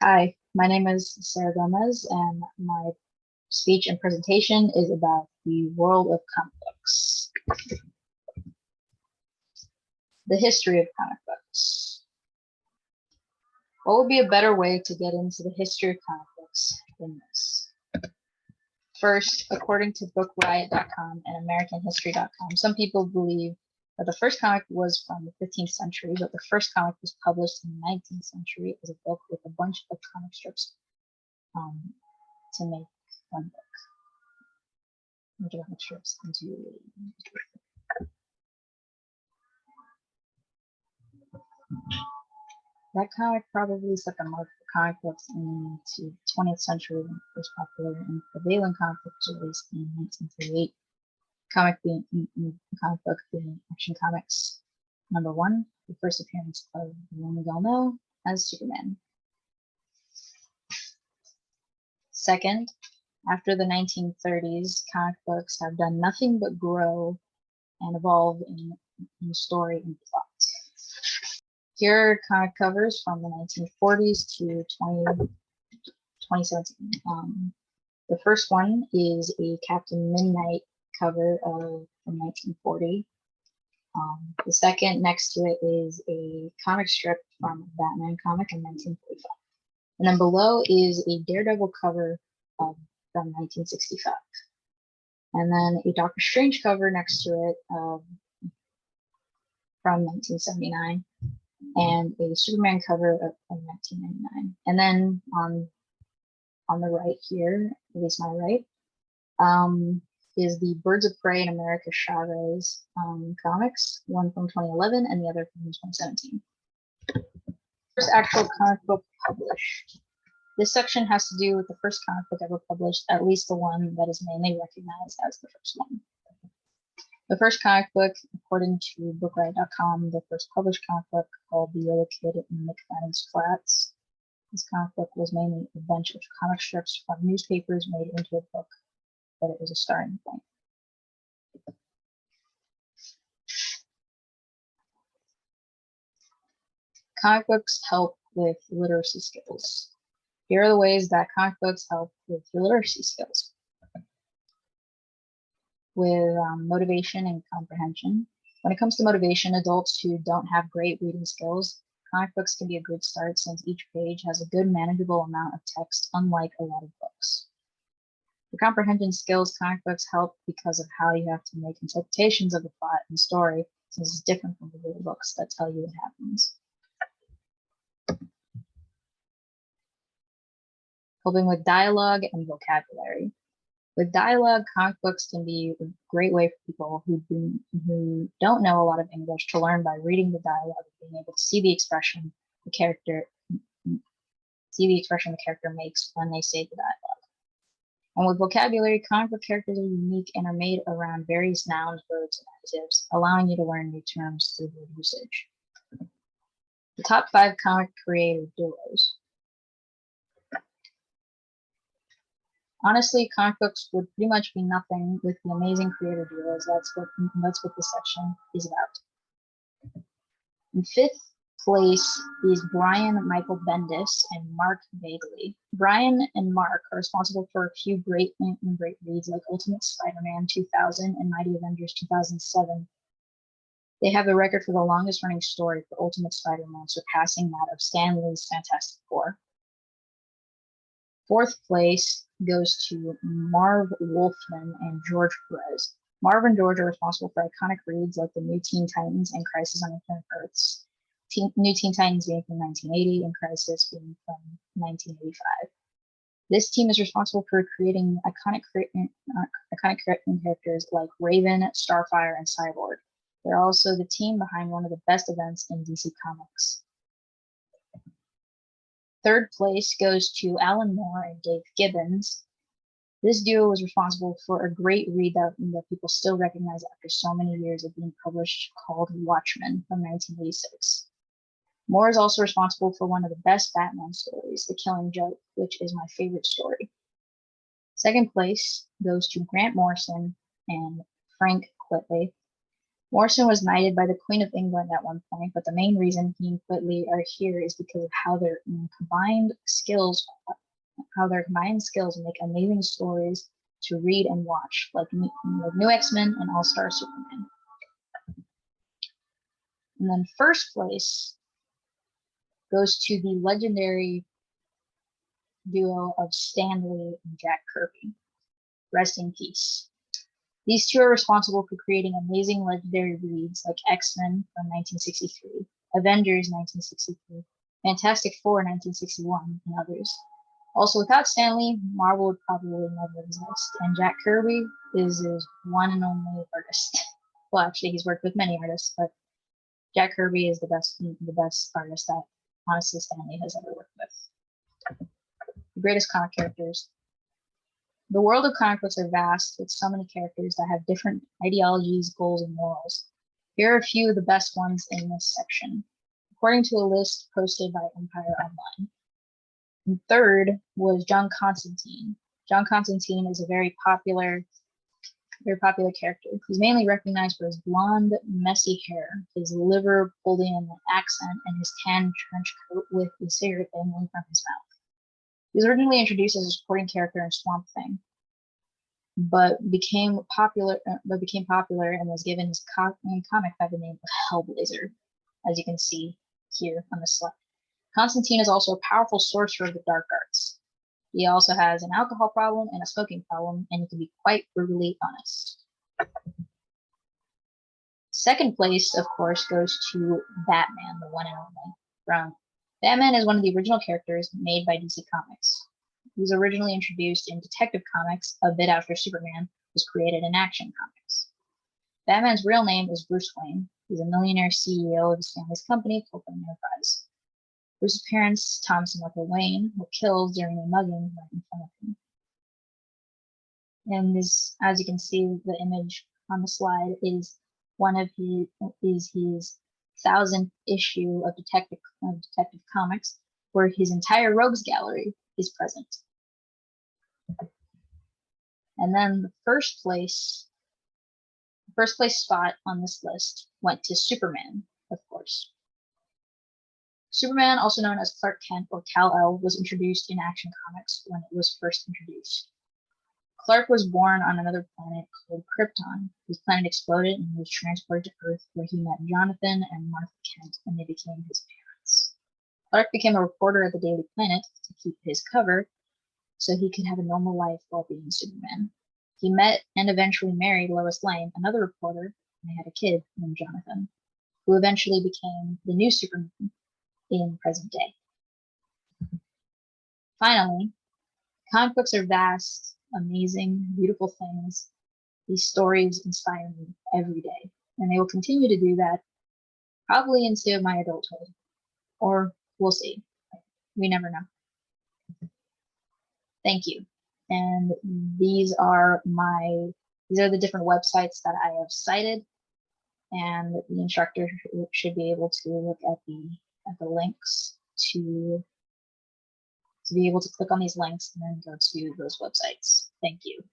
Hi, my name is Sarah Gomez, and my speech and presentation is about the world of comic books, the history of comic books. What would be a better way to get into the history of comic books than this? First, according to bookriot.com and americanhistory.com, some people believe that the first comic was from the 15th century, but the first comic was published in the 19th century as a book with a bunch of comic strips to make one book. Comic strips into that comic probably set the mark for comic books into the 20th century when it was popular and prevailing comic book was released in 1938. Comic book being Action Comics #1, the first appearance of Gomez as Superman. Second, after the 1930s, comic books have done nothing but grow and evolve in story and plot. Here are comic covers from the 1940s to 2017. The first one is a Captain Midnight cover from 1940. The second next to it is a comic strip from a Batman comic in 1945. And then below is a Daredevil cover from 1965. And then a Doctor Strange cover next to it from 1979. And a Superman cover from 1999. And then on the right here, at least my right, is the Birds of Prey in America Chavez comics, one from 2011 and the other from 2017. First actual comic book published. This section has to do with the first comic book ever published, at least the one that is mainly recognized as the first one. The first comic book, according to bookriot.com, the first published comic book called The Yellow Kid in McFadden's Flats. This comic book was mainly a bunch of comic strips from newspapers made into a book, but it was a starting point. Comic books help with literacy skills. Here are the ways that comic books help with your literacy skills. With motivation and comprehension. When it comes to motivation, adults who don't have great reading skills, comic books can be a good start since each page has a good manageable amount of text, unlike a lot of books. For comprehension skills, comic books help because of how you have to make interpretations of the plot and story, since it's different from the real books that tell you what happens. Helping with dialogue and vocabulary. With dialogue, comic books can be a great way for people who don't know a lot of English to learn by reading the dialogue and being able to see the expression the character makes when they say the dialogue. And with vocabulary, comic book characters are unique and are made around various nouns, verbs, and adjectives, allowing you to learn new terms through word usage. The top 5 comic creator duos. Honestly, comic books would pretty much be nothing with the amazing creator duos. That's what this section is about. In 5th place is Brian Michael Bendis and Mark Bagley. Brian and Mark are responsible for a few great reads like Ultimate Spider-Man 2000 and Mighty Avengers 2007. They have the record for the longest running story for Ultimate Spider-Man, surpassing that of Stan Lee's Fantastic Four. 4th place goes to Marv Wolfman and George Perez. Marv and George are responsible for iconic reads like the New Teen Titans and Crisis on Infinite Earths. New Teen Titans being from 1980 and Crisis being from 1985. This team is responsible for creating iconic characters like Raven, Starfire, and Cyborg. They're also the team behind one of the best events in DC Comics. 3rd place goes to Alan Moore and Dave Gibbons. This duo was responsible for a great read that people still recognize after so many years of being published called Watchmen from 1986. Moore is also responsible for one of the best Batman stories, The Killing Joke, which is my favorite story. 2nd place goes to Grant Morrison and Frank Quitely. Morrison was knighted by the Queen of England at one point, but the main reason he and Whitley are here is because of how their combined skills make amazing stories to read and watch, like New X-Men and All-Star Superman. And then first place goes to the legendary duo of Stan Lee and Jack Kirby. Rest in peace. These two are responsible for creating amazing legendary reads like X-Men from 1963, Avengers 1963, Fantastic Four 1961, and others. Also, without Stan Lee, Marvel would probably never exist, and Jack Kirby is his one and only artist. Well, actually, he's worked with many artists, but Jack Kirby is the best artist that, honestly, Stan Lee has ever worked with. The greatest comic characters. The world of comic books are vast, with so many characters that have different ideologies, goals, and morals. Here are a few of the best ones in this section, according to a list posted by Empire Online. And third was John Constantine. John Constantine is a very popular character. He's mainly recognized for his blonde, messy hair, his Liverpudlian accent, and his tan trench coat with a cigarette dangling from his mouth. He was originally introduced as a supporting character in Swamp Thing, but became popular and was given his comic by the name of Hellblazer, as you can see here on the slide. Constantine is also a powerful sorcerer of the dark arts. He also has an alcohol problem and a smoking problem, and he can be quite brutally honest. Second place, of course, goes to Batman, the one and only. Batman is one of the original characters made by DC Comics. He was originally introduced in Detective Comics a bit after Superman was created in Action Comics. Batman's real name is Bruce Wayne. He's a millionaire CEO of his family's company, Copeland Enterprise. Bruce's parents, Thomas and Martha Wayne, were killed during a mugging right in front of him. And this, as you can see, the image on the slide is his 1000th issue of Detective Comics, where his entire Rogues Gallery is present. And then the first place spot on this list went to Superman, of course. Superman, also known as Clark Kent or Kal-El, was introduced in Action Comics when it was first introduced. Clark was born on another planet called Krypton. His planet exploded and he was transported to Earth, where he met Jonathan and Martha Kent, and they became his parents. Clark became a reporter at the Daily Planet to keep his cover, so he could have a normal life while being Superman. He met and eventually married Lois Lane, another reporter, and they had a kid named Jonathan, who eventually became the new Superman in present day. Finally, comic books are vast, amazing, beautiful things. These stories inspire me every day, and they will continue to do that probably into my adulthood, or we'll see. We never know. Thank you. And these are the different websites that I have cited, and the instructor should be able to look at the links to be able to click on these links and then go to those websites. Thank you.